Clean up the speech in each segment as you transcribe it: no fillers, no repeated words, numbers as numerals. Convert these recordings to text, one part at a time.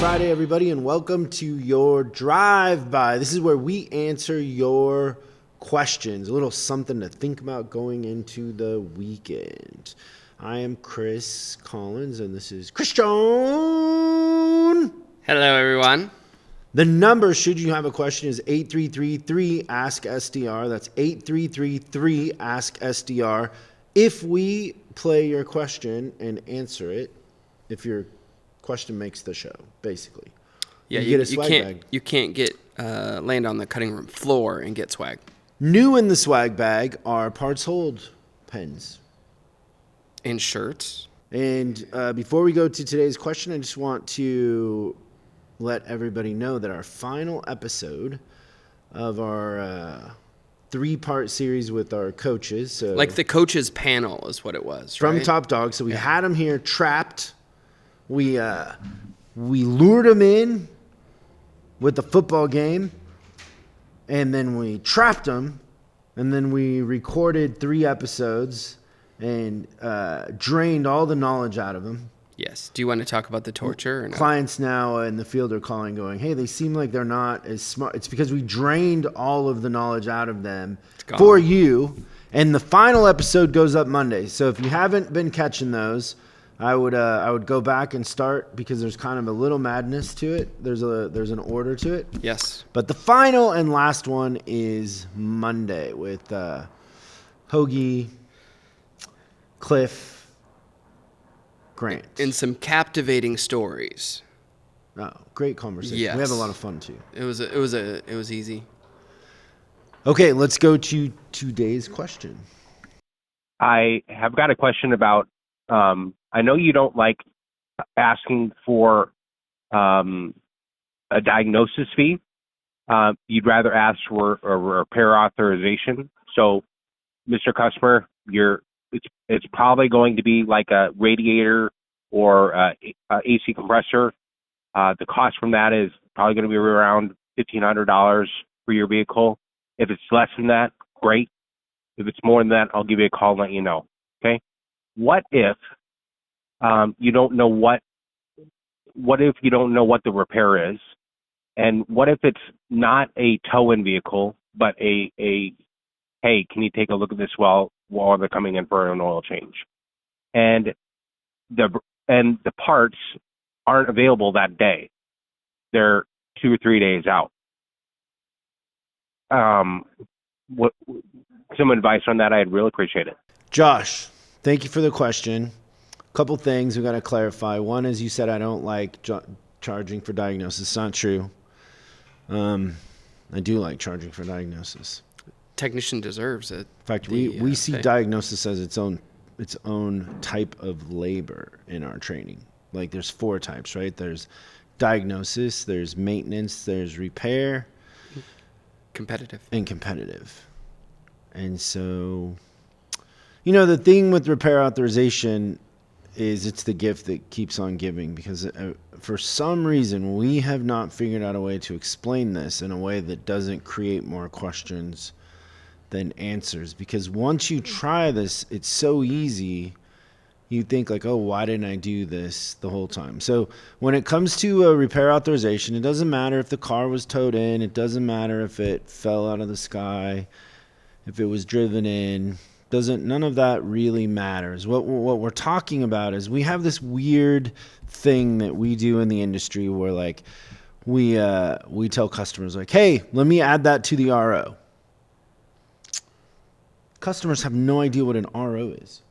Friday, everybody, and welcome to your drive-by. This is where we answer your questions, a little something to think about going into the weekend. I am Chris Collins, and this is Christian. Hello, everyone. The number, should you have a question, is 8333-ASK-SDR. That's 8333-ASK-SDR. If we play your question and answer it, if your question makes the show, basically. Yeah, you get a swag bag. You can't get land on the cutting room floor and get swag. New in the swag bag are parts hold pens. And shirts. And before we go to today's question, I just want to let everybody know that our final episode of our three-part series with our coaches. So like the coaches panel is what it was, from right? Top Dog. So we had them here trapped. We lured them in with the football game, and then we trapped them, and then we recorded 3 episodes and drained all the knowledge out of them. Yes. Do you want to talk about the torture? Or no? Clients now in the field are calling going, hey, they seem like they're not as smart. It's because we drained all of the knowledge out of them for you. And the final episode goes up Monday. So if you haven't been catching those, I would go back and start, because there's kind of a little madness to it. There's an order to it. Yes. But the final and last one is Monday with Hoagie, Cliff, Grant. And some captivating stories. Oh, great conversation. Yes. We have a lot of fun too. It was easy. Okay, let's go to today's question. I have got a question about, I know you don't like asking for a diagnosis fee. You'd rather ask for a repair authorization. So, Mr. Customer, it's probably going to be like a radiator or a AC compressor. The cost from that is probably going to be around $1,500 for your vehicle. If it's less than that, great. If it's more than that, I'll give you a call and let you know. Okay? What if you don't know what if you don't know what the repair is? And what if it's not a tow-in vehicle, but a hey, can you take a look at this while they're coming in for an oil change? And the parts aren't available that day. They're 2 or 3 days out. What some advice on that? I'd really appreciate it. Josh, thank you for the question. A couple things we got to clarify. One is, you said I don't like charging for diagnosis. It's not true. I do like charging for diagnosis. Technician deserves it. In fact, we see diagnosis as its own type of labor in our training. Like, there's 4 types, right? There's diagnosis, there's maintenance, there's repair, competitive. And so, the thing with repair authorization is it's the gift that keeps on giving, because for some reason we have not figured out a way to explain this in a way that doesn't create more questions than answers. Because once you try this, it's so easy. You think like, oh, why didn't I do this the whole time? So when it comes to a repair authorization, it doesn't matter if the car was towed in. It doesn't matter if it fell out of the sky, if it was driven in. None of that really matters. What we're talking about is, we have this weird thing that we do in the industry where, like, we tell customers, like, hey, let me add that to the RO. Customers have no idea what an RO is.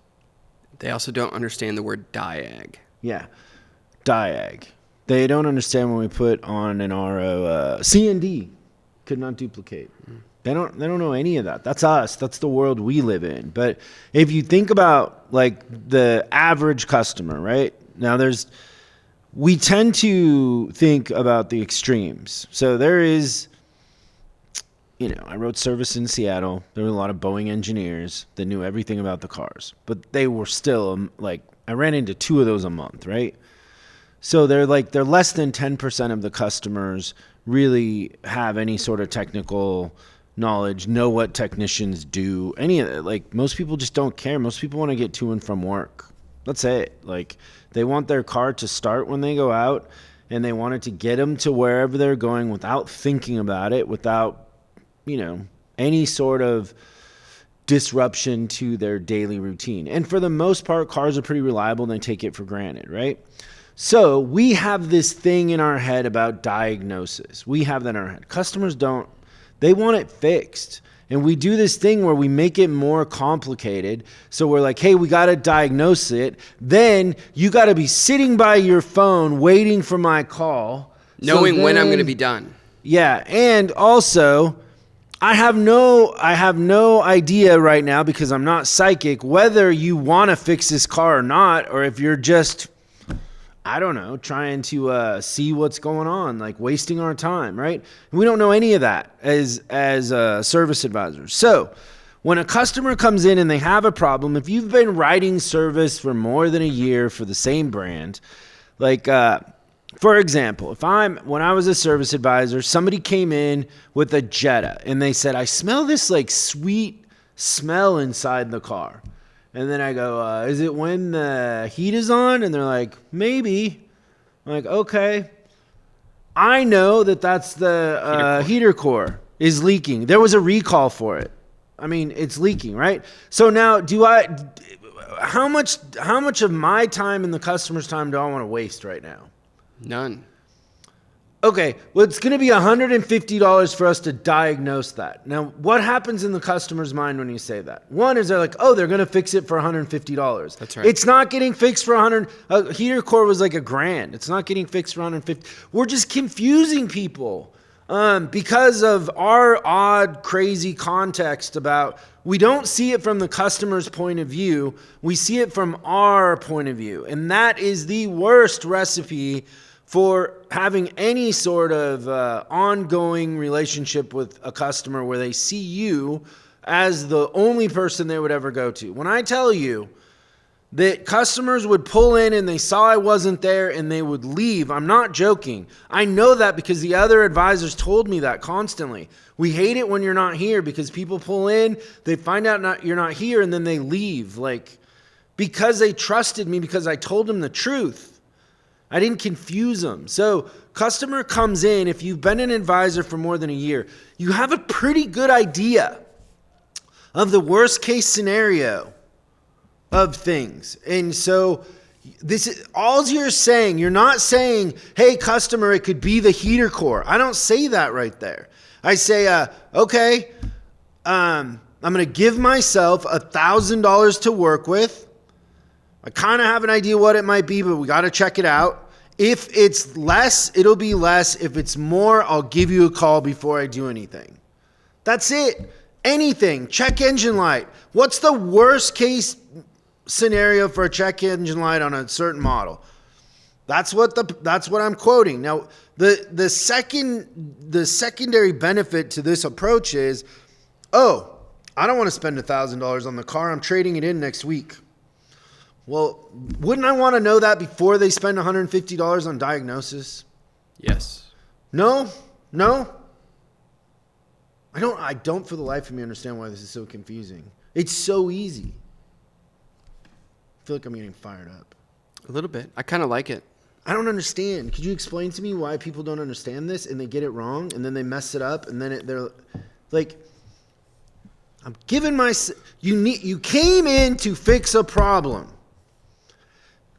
They also don't understand the word diag. Yeah, diag. They don't understand when we put on an RO, C&D, could not duplicate. They don't know any of that. That's us. That's the world we live in. But if you think about, like, the average customer, right? Now we tend to think about the extremes. So there is, I wrote service in Seattle. There were a lot of Boeing engineers that knew everything about the cars, but they were still, like, I ran into 2 of those a month, right? So they're less than 10% of the customers really have any sort of technical knowledge, know what technicians do, any of it. Like, most people just don't care. Most people want to get to and from work. That's it. Like, they want their car to start when they go out and they wanted to get them to wherever they're going without thinking about it, without, any sort of disruption to their daily routine. And for the most part, cars are pretty reliable and they take it for granted, right? So we have this thing in our head about diagnosis. We have that in our head. Customers don't. They want it fixed. And we do this thing where we make it more complicated. So we're like, hey, we got to diagnose it. Then you got to be sitting by your phone waiting for my call. Knowing when I'm going to be done. Yeah. And also, I have no idea right now, because I'm not psychic, whether you want to fix this car or not, or if you're just, I don't know, trying to see what's going on, like wasting our time, right? We don't know any of that as a service advisor. So when a customer comes in and they have a problem, if you've been writing service for more than a year for the same brand, like for example, when I was a service advisor, somebody came in with a Jetta and they said, I smell this like sweet smell inside the car. And then I go, is it when the heat is on? And they're like, maybe. I'm like, okay. I know that's the heater core is leaking. There was a recall for it. I mean, it's leaking, right? So now how much of my time and the customer's time do I want to waste right now? None. Okay, well, it's going to be $150 for us to diagnose that. Now, what happens in the customer's mind when you say that? One is they're like, oh, they're going to fix it for $150. That's right. It's not getting fixed for $100. A heater core was like $1,000. It's not getting fixed for $150. We're just confusing people because of our odd, crazy context about we don't see it from the customer's point of view. We see it from our point of view. And that is the worst recipe for having any sort of ongoing relationship with a customer where they see you as the only person they would ever go to. When I tell you that customers would pull in and they saw I wasn't there and they would leave, I'm not joking. I know that because the other advisors told me that constantly. We hate it when you're not here because people pull in, they find out you're not here, and then they leave. Like, because they trusted me because I told them the truth. I didn't confuse them. So customer comes in, if you've been an advisor for more than a year, you have a pretty good idea of the worst case scenario of things. And so this is all you're saying. You're not saying, hey, customer, it could be the heater core. I don't say that right there. I say, okay, I'm going to give myself $1,000 to work with. I kind of have an idea what it might be, but we got to check it out. If it's less, it'll be less. If it's more, I'll give you a call before I do anything. That's it. Anything. Check engine light. What's the worst case scenario for a check engine light on a certain model? That's what I'm quoting. Now, the secondary benefit to this approach is, oh, I don't want to spend $1,000 on the car. I'm trading it in next week. Well, wouldn't I want to know that before they spend $150 on diagnosis? Yes. No. I don't for the life of me understand why this is so confusing. It's so easy. I feel like I'm getting fired up. A little bit. I kind of like it. I don't understand. Could you explain to me why people don't understand this and they get it wrong and then they mess it up and then they're like, I'm giving you came in to fix a problem.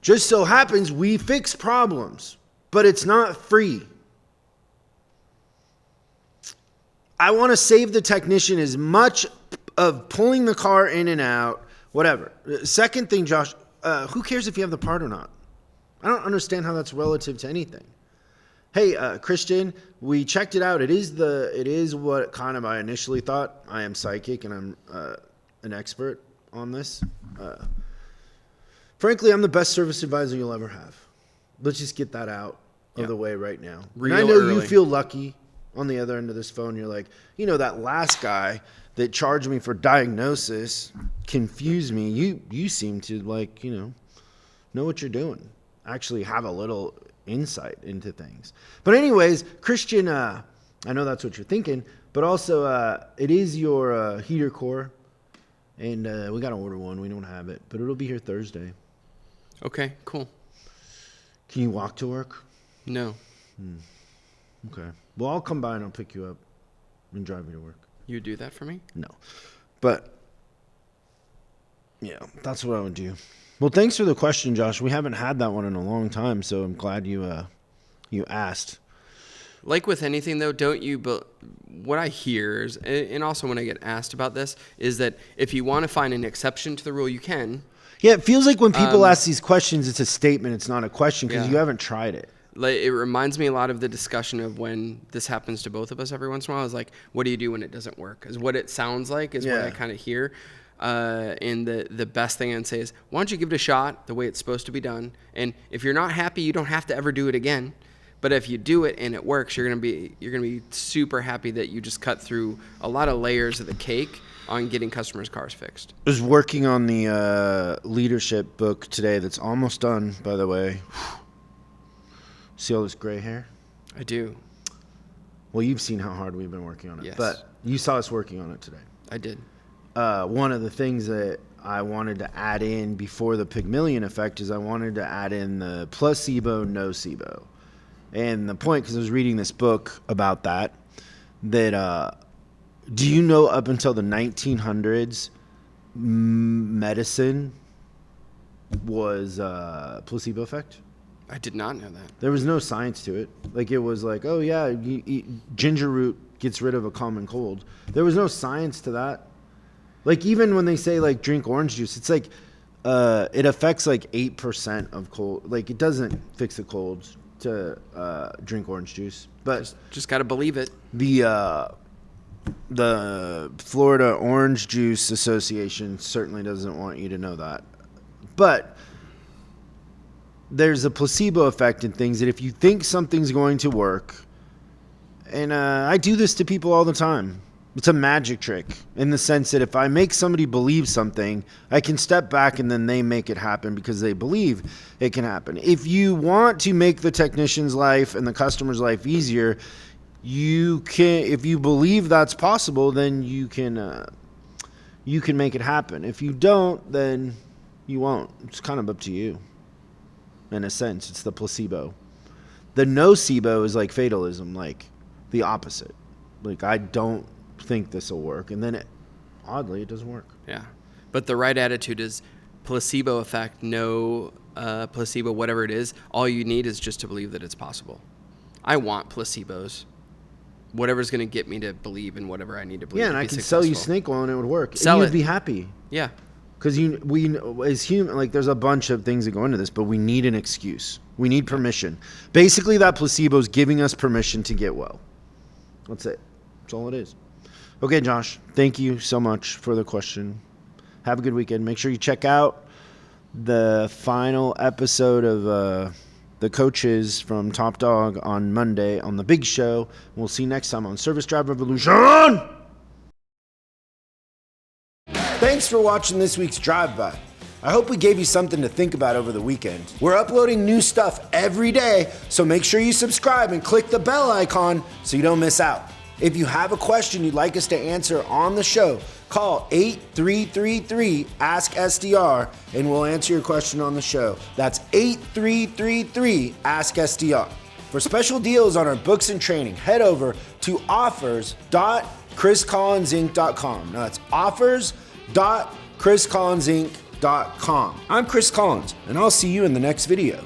Just so happens we fix problems, but it's not free. I want to save the technician as much of pulling the car in and out, whatever. Second thing, Josh, who cares if you have the part or not? I don't understand how that's relative to anything. Hey, Christian, we checked it out. It is what kind of I initially thought. I am psychic and I'm an expert on this. Frankly, I'm the best service advisor you'll ever have. Let's just get that out of the way right now. And I know you feel lucky on the other end of this phone. You're like, that last guy that charged me for diagnosis confused me. You seem to know what you're doing. Actually have a little insight into things. But anyways, Christian, I know that's what you're thinking, but also it is your heater core, and we got to order one. We don't have it, but it'll be here Thursday. Okay, cool. Can you walk to work? No. Okay. Well, I'll come by and I'll pick you up and drive you to work. You do that for me? No. But, yeah, that's what I would do. Well, thanks for the question, Josh. We haven't had that one in a long time, so I'm glad you asked. Like with anything, though, but what I hear is, and also when I get asked about this, is that if you want to find an exception to the rule, you can. Yeah, it feels like when people ask these questions, it's a statement. It's not a question because Yeah. you haven't tried it. Like, it reminds me a lot of the discussion of when this happens to both of us every once in a while. Is like, what do you do when it doesn't work? Is what it sounds like is what Yeah. I kind of hear. And the best thing I'd say is, why don't you give it a shot the way it's supposed to be done? And if you're not happy, you don't have to ever do it again. But if you do it and it works, you're gonna be super happy that you just cut through a lot of layers of the cake on getting customers' cars fixed. I was working on the leadership book today that's almost done, by the way. See all this gray hair? I do. Well, you've seen how hard we've been working on it. Yes. But you saw us working on it today. I did. One of the things that I wanted to add in before the Pygmalion effect is I wanted to add in the placebo, nocebo. And the point, because I was reading this book about that do you know up until the 1900s, medicine was placebo effect? I did not know that. There was no science to it. Like, it was like, oh, yeah, you eat ginger root gets rid of a common cold. There was no science to that. Like, even when they say, like, drink orange juice, it's like it affects, like, 8% of cold. Like, it doesn't fix the colds to drink orange juice. But Just got to believe it. The Florida Orange Juice Association certainly doesn't want you to know that. But there's a placebo effect in things that if you think something's going to work, and I do this to people all the time. It's a magic trick in the sense that if I make somebody believe something, I can step back and then they make it happen because they believe it can happen. If you want to make the technician's life and the customer's life easier, you can. If you believe that's possible, then you can make it happen. If you don't, then you won't. It's kind of up to you. In a sense, it's the placebo. The nocebo is like fatalism, like the opposite. Like, I don't think this will work, and then oddly it doesn't work. Yeah. But the right attitude is placebo effect, no placebo, whatever it is. All you need is just to believe that it's possible. I want placebos. Whatever's going to get me to believe in whatever I need to believe. Yeah, and I could sell you snake oil and it would work. Sell and it. You'd be happy. Yeah. Because we as human, like, there's a bunch of things that go into this, but we need an excuse. We need permission. Basically, that placebo is giving us permission to get well. That's it. That's all it is. Okay, Josh, thank you so much for the question. Have a good weekend. Make sure you check out the final episode of the coaches from Top Dog on Monday on the big show. We'll see you next time on Service Drive Revolution. Thanks for watching this week's Drive By. I hope we gave you something to think about over the weekend. We're uploading new stuff every day, so make sure you subscribe and click the bell icon so you don't miss out. If you have a question you'd like us to answer on the show, call 8333-ASK-SDR and we'll answer your question on the show. That's 8333-ASK-SDR. For special deals on our books and training, head over to offers.chriscollinsinc.com. Now that's offers.chriscollinsinc.com. I'm Chris Collins, and I'll see you in the next video.